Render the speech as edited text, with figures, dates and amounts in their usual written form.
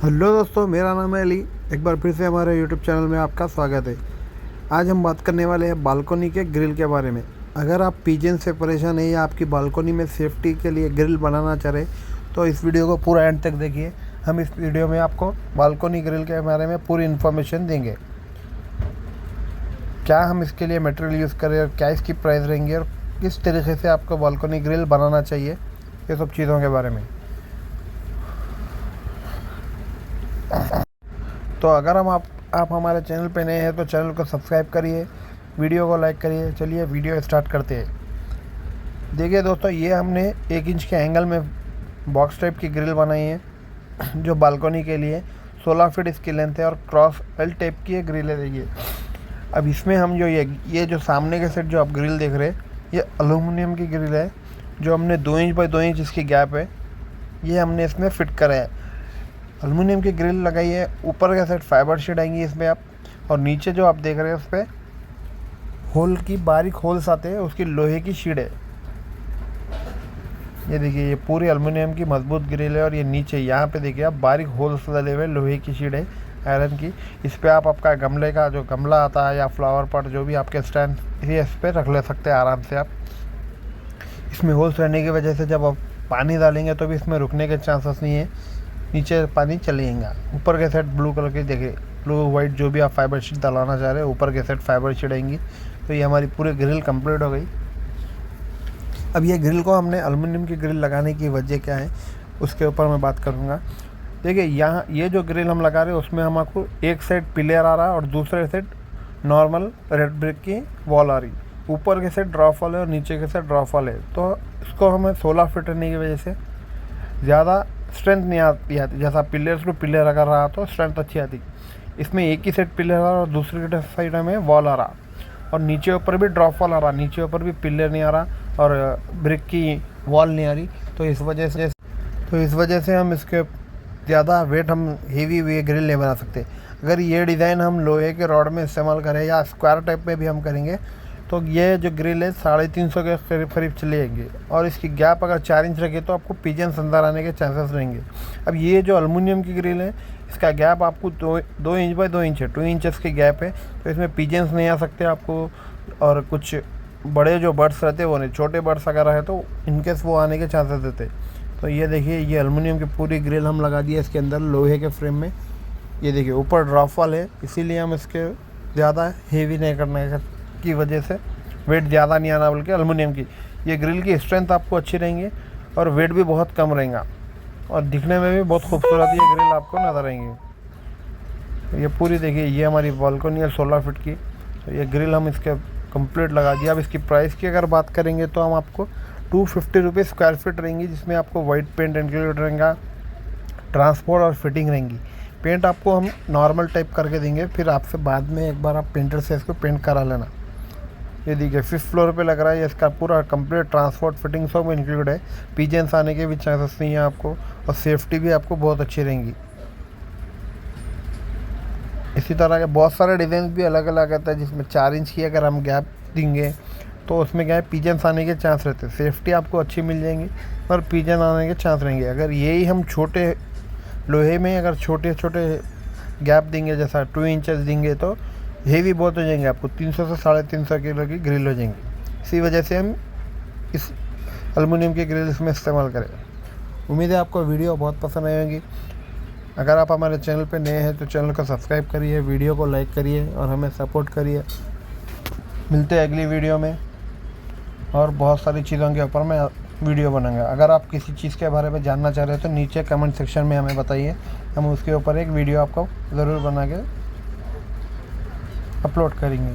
Hello दोस्तों, मेरा नाम है अली। एक बार फिर से हमारे यूट्यूब चैनल में आपका स्वागत है। आज हम बात करने वाले हैं बालकोनी के ग्रिल के बारे में। अगर आप पिजन से परेशान हैं या आपकी बालकोनी में सेफ्टी के लिए ग्रिल बनाना चाह रहे तो इस वीडियो को पूरा एंड तक देखिए। हम इस वीडियो में आपको बालकोनी ग्रिल के बारे में पूरी इन्फॉर्मेशन देंगे। क्या हम इसके लिए मटेरियल यूज़ करें और क्या इसकी प्राइस रहेंगी और किस तरीके से आपको बालकोनी ग्रिल बनाना चाहिए, ये सब चीज़ों के बारे में। तो अगर आप हमारे चैनल पे नए हैं तो चैनल को सब्सक्राइब करिए, वीडियो को लाइक करिए। चलिए वीडियो स्टार्ट करते हैं। देखिए दोस्तों, ये हमने 1 इंच के एंगल में बॉक्स टाइप की ग्रिल बनाई है जो बालकोनी के लिए 16 फीट इसकी लेंथ है और क्रॉस एल टाइप की ग्रिल है। देखिए अब इसमें हम जो ये जो सामने के सेट जो आप ग्रिल देख रहे हैं, ये एल्यूमिनियम की ग्रिल है जो हमने 2 इंच बाई 2 इंच इसकी गैप है, ये हमने इसमें फिट करा है। एल्युमिनियम की ग्रिल लगाई है। ऊपर का सेट फाइबर शीट आएंगी इसमें आप, और नीचे जो आप देख रहे हैं उस पर होल की बारीक होल्स आते हैं, उसकी लोहे की शीट है। ये देखिए, ये पूरी एल्युमिनियम की मजबूत ग्रिल है और ये नीचे यहाँ पे देखिए आप बारीक होल्स डले हुए लोहे की शीट है आयरन की। इस पर आप आपका गमले का जो गमला आता है या फ्लावर पॉट जो भी आपके स्टैंड, ये इस पर रख ले सकते हैं आराम से आप। इसमें होल्स रहने की वजह से जब आप पानी डालेंगे तो भी इसमें रुकने के चांसेस नहीं है, नीचे पानी चले जाएगा। ऊपर के सेट ब्लू कलर की देखिए, ब्लू वाइट जो भी आप फाइबर शीट डालना चाह रहे हैं, ऊपर के सेट फाइबर शीट आएंगी। तो ये हमारी पूरी ग्रिल कंप्लीट हो गई। अब ये ग्रिल को हमने एल्युमिनियम की ग्रिल लगाने की वजह क्या है उसके ऊपर मैं बात करूँगा। देखिए यहाँ ये जो ग्रिल हम लगा रहे हैं उसमें हमको एक साइड पिलर आ रहा है और दूसरे साइड नॉर्मल रेड ब्रिक की वॉल आ रही। ऊपर के साइड ड्रॉप वॉल है और नीचे के साइड ड्रॉप वॉल है। तो इसको हमें 16 फीट रहने की वजह से ज़्यादा स्ट्रेंथ नहीं आती। जैसा पिलर्स को पिलर अगर रहा तो स्ट्रेंथ अच्छी आती। इसमें एक ही सेट पिलर आ रहा और दूसरी साइड में वॉल आ रहा और नीचे ऊपर भी ड्रॉप वॉल आ रहा, नीचे ऊपर भी पिलर नहीं आ रहा और ब्रिक की वॉल नहीं आ रही। तो इस वजह से हम इसके ज़्यादा वेट हम हेवी ग्रिल नहीं बना सकते। अगर ये डिज़ाइन हम लोहे के रॉड में इस्तेमाल करें या स्क्वायर टाइप में भी हम करेंगे तो ये जो ग्रिल है 350 के करीब चले जाएंगे। और इसकी गैप अगर 4 इंच रखे तो आपको पिजन्स अंदर आने के चांसेस रहेंगे। अब ये जो एल्युमिनियम की ग्रिल है इसका गैप आपको 2 इंच बाई 2 इंच है, 2 इंचेस की गैप है। तो इसमें पिजन्स नहीं आ सकते आपको, और कुछ बड़े जो बर्ड्स रहते हैं वो नहीं, छोटे बर्ड्स अगर है तो इनकेस वो आने के चांसेस देते। तो ये देखिए, ये एल्युमिनियम की पूरी ग्रिल हम लगा दी है इसके अंदर लोहे के फ्रेम में। ये देखिए ऊपर ड्रॉप वॉल है, इसीलिए हम इसके ज़्यादा हेवी नहीं करने की वजह से वेट ज़्यादा नहीं आना, बल्कि एल्युमिनियम की ये ग्रिल की स्ट्रेंथ आपको अच्छी रहेंगी और वेट भी बहुत कम रहेगा और दिखने में भी बहुत खूबसूरत ये ग्रिल आपको नज़र आएंगी। ये पूरी देखिए, ये हमारी बालकोनी है 16 फीट की। तो ये ग्रिल हम इसके कंप्लीट लगा दिया। अब इसकी प्राइस की अगर बात करेंगे तो हम आपको 250 रुपये स्क्वायर फीट रहेंगी, जिसमें आपको वाइट पेंट इंक्लूड रहेगा, ट्रांसपोर्ट और फिटिंग रहेंगी। पेंट आपको हम नॉर्मल टाइप करके देंगे, फिर आपसे बाद में एक बार आप पेंटर से इसको पेंट करा लेना। ये देखिए 5th फ्लोर पे लग रहा है, इसका पूरा कंप्लीट ट्रांसपोर्ट फिटिंग सब इंक्लूड है। पिजन्स आने के भी चांसेस नहीं है आपको और सेफ्टी भी आपको बहुत अच्छी रहेंगी। इसी तरह के बहुत सारे डिज़ाइन भी अलग अलग आता है, जिसमें 4 इंच की अगर हम गैप देंगे तो उसमें क्या है, पिजन्स आने के चांस रहते हैं। सेफ्टी आपको अच्छी मिल जाएंगी पर पिजन आने के चांस रहेंगे। अगर यही हम छोटे लोहे में अगर छोटे छोटे गैप देंगे, जैसा 2 इंचेस देंगे, तो हेवी बहुत हो जाएंगे, आपको 300 से 350 किलो की ग्रिल हो जाएंगी। इसी वजह से हम इस एल्युमिनियम की ग्रिल इसमें इस्तेमाल करें। उम्मीद है आपको वीडियो बहुत पसंद आएगी। अगर आप हमारे चैनल पे नए हैं तो चैनल को सब्सक्राइब करिए, वीडियो को लाइक करिए और हमें सपोर्ट करिए। मिलते हैं अगली वीडियो में और बहुत सारी चीज़ों के ऊपर मैं वीडियो बनाऊंगा। अगर आप किसी चीज़ के बारे में जानना चाह रहे हैं तो नीचे कमेंट सेक्शन में हमें बताइए, हम उसके ऊपर एक वीडियो आपको ज़रूर बना के अपलोड करेंगे।